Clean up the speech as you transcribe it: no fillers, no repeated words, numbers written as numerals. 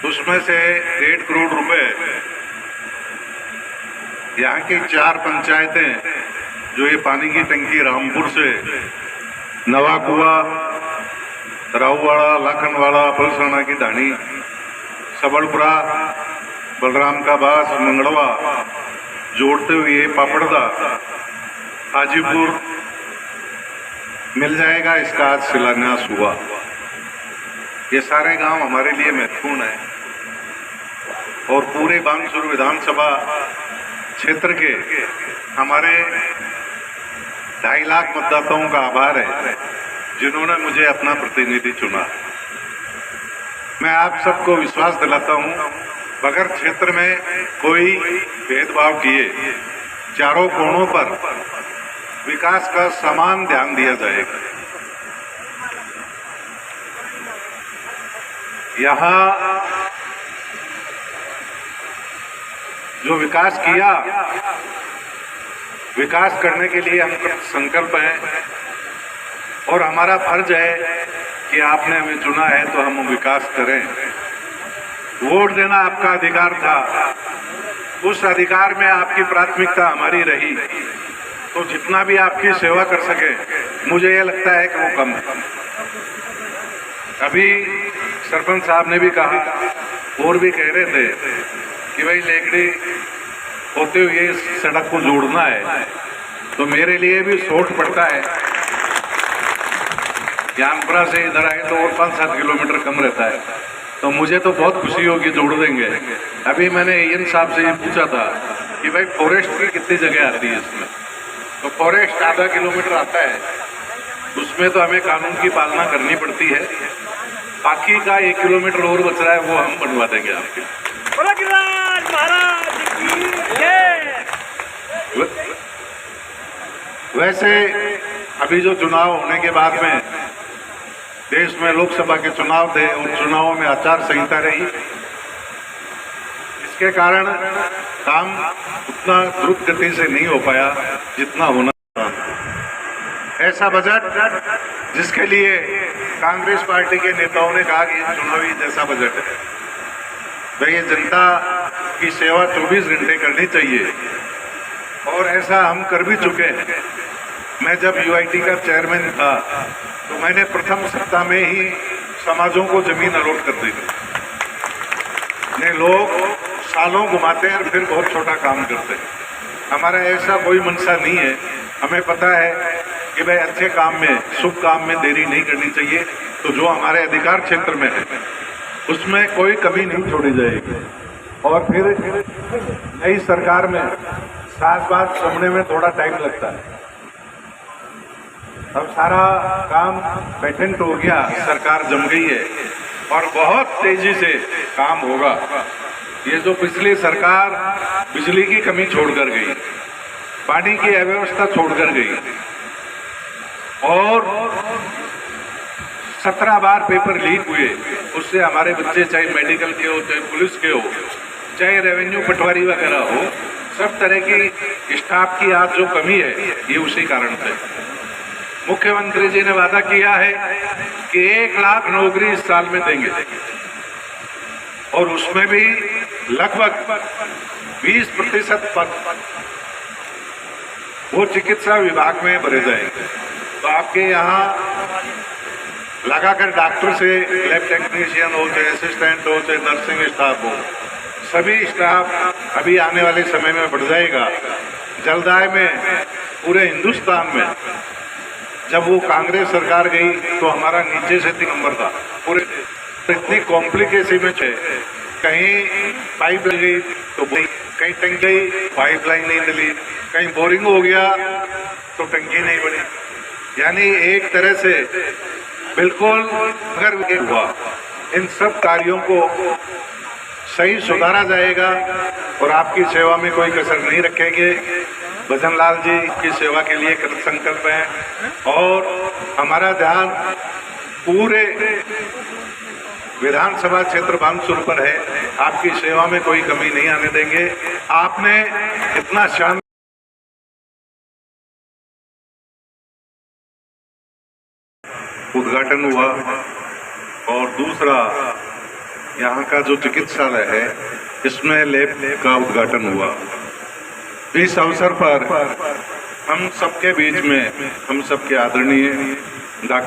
उसमें से 1.5 करोड़ रुपए यहाँ की 4 पंचायतें जो ये पानी की टंकी रामपुर से नवाकुआ, राऊवाड़ा, लाखनवाड़ा, पलसाना की ढाणी, सबलपुरा, बलराम का बास, मंगड़वा जोड़ते हुए पापड़दा, हाजीपुर मिल जाएगा। इसका आज शिलान्यास हुआ। ये सारे गांव हमारे लिए महत्वपूर्ण है और पूरे बानसूर विधानसभा क्षेत्र के हमारे 2.5 लाख मतदाताओं का आभार है जिन्होंने मुझे अपना प्रतिनिधि चुना। मैं आप सबको विश्वास दिलाता हूं, बगैर क्षेत्र में कोई भेदभाव किए चारों कोणों पर विकास का समान ध्यान दिया जाएगा। यहाँ जो विकास किया, विकास करने के लिए हम संकल्प हैं और हमारा फर्ज है कि आपने हमें चुना है तो हम विकास करें। वोट देना आपका अधिकार था, उस अधिकार में आपकी प्राथमिकता हमारी रही, तो जितना भी आपकी सेवा कर सके मुझे यह लगता है कि वो कम है। अभी सरपंच साहब ने भी कहा और भी कह रहे थे कि भाई लेकड़ी होते हुए सड़क को जोड़ना है, तो मेरे लिए भी सोच पड़ता है। ज्ञानपुरा से इधर आए तो और 5-7 किलोमीटर कम रहता है, तो मुझे तो बहुत खुशी होगी, जोड़ देंगे। अभी मैंने एन साहब से ये पूछा था कि भाई फॉरेस्ट की कितनी जगह आती है इसमें, तो फॉरेस्ट आधा किलोमीटर आता है, उसमें तो हमें कानून की पालना करनी पड़ती है। बाकी का 1 किलोमीटर और बच रहा है, वो हम बनवा देंगे आपके। वैसे अभी जो चुनाव होने के बाद में देश में लोकसभा के चुनाव थे, उन चुनावों में आचार संहिता रही, इसके कारण काम उतना द्रुत गति से नहीं हो पाया जितना होना था। ऐसा बजट जिसके लिए कांग्रेस पार्टी के नेताओं ने कहा कि चुनावी जैसा बजट है, भाई ये जनता की सेवा 24 घंटे करनी चाहिए और ऐसा हम कर भी चुके हैं। मैं जब यूआईटी का चेयरमैन था तो मैंने प्रथम सप्ताह में ही समाजों को जमीन अलॉट कर दी थी। ने लोग सालों घुमाते हैं और फिर बहुत छोटा काम करते हैं। हमारा ऐसा कोई मंशा नहीं है। हमें पता है कि भाई अच्छे काम में, शुभ काम में देरी नहीं करनी चाहिए, तो जो हमारे अधिकार क्षेत्र में है उसमें कोई कमी नहीं छोड़ी जाएगी। और फिर नई सरकार में साथ बात समझने में थोड़ा टाइम लगता है। अब सारा काम पेटेंट हो गया, सरकार जम गई है और बहुत तेजी से काम होगा। ये जो पिछली सरकार बिजली की कमी छोड़कर गई, पानी की अव्यवस्था छोड़कर गई और 17 बार पेपर लीक हुए, उससे हमारे बच्चे चाहे मेडिकल के हो, चाहे पुलिस के हो, चाहे रेवेन्यू पटवारी वगैरह हो, सब तरह की स्टाफ की आज जो कमी है ये उसी कारण से। मुख्यमंत्री जी ने वादा किया है कि 1 लाख नौकरी इस साल में देंगे और उसमें भी लगभग 20% पद वो चिकित्सा विभाग में भरे जाएंगे। तो आपके यहाँ लगाकर डॉक्टर से लैब टेक्नीशियन हो, चाहे असिस्टेंट हो, चाहे नर्सिंग स्टाफ हो, सभी स्टाफ अभी आने वाले समय में बढ़ जाएगा। जल्दाय में पूरे हिंदुस्तान में जब वो कांग्रेस सरकार गई तो हमारा नीचे से 3 नंबर था। पूरे इतनी कॉम्प्लिकेशन में कहीं पाइप लग गई तो कहीं टंकी गई, पाइपलाइन नहीं डली, कहीं बोरिंग हो गया तो टंकी नहीं बनी। यानी एक तरह से बिल्कुल अगर हुआ, इन सब कार्यों को सही सुधारा जाएगा और आपकी सेवा में कोई कसर नहीं रखेंगे। भजन लाल जी की सेवा के लिए कृत संकल्प है और हमारा ध्यान पूरे विधानसभा क्षेत्र बानसूर पर है। आपकी सेवा में कोई कमी नहीं आने देंगे। आपने इतना शान उद्घाटन हुआ और दूसरा यहाँ का जो चिकित्सालय है इसमें लैब का उद्घाटन हुआ। इस अवसर पर हम सबके बीच में हम सबके आदरणीय डॉक्टर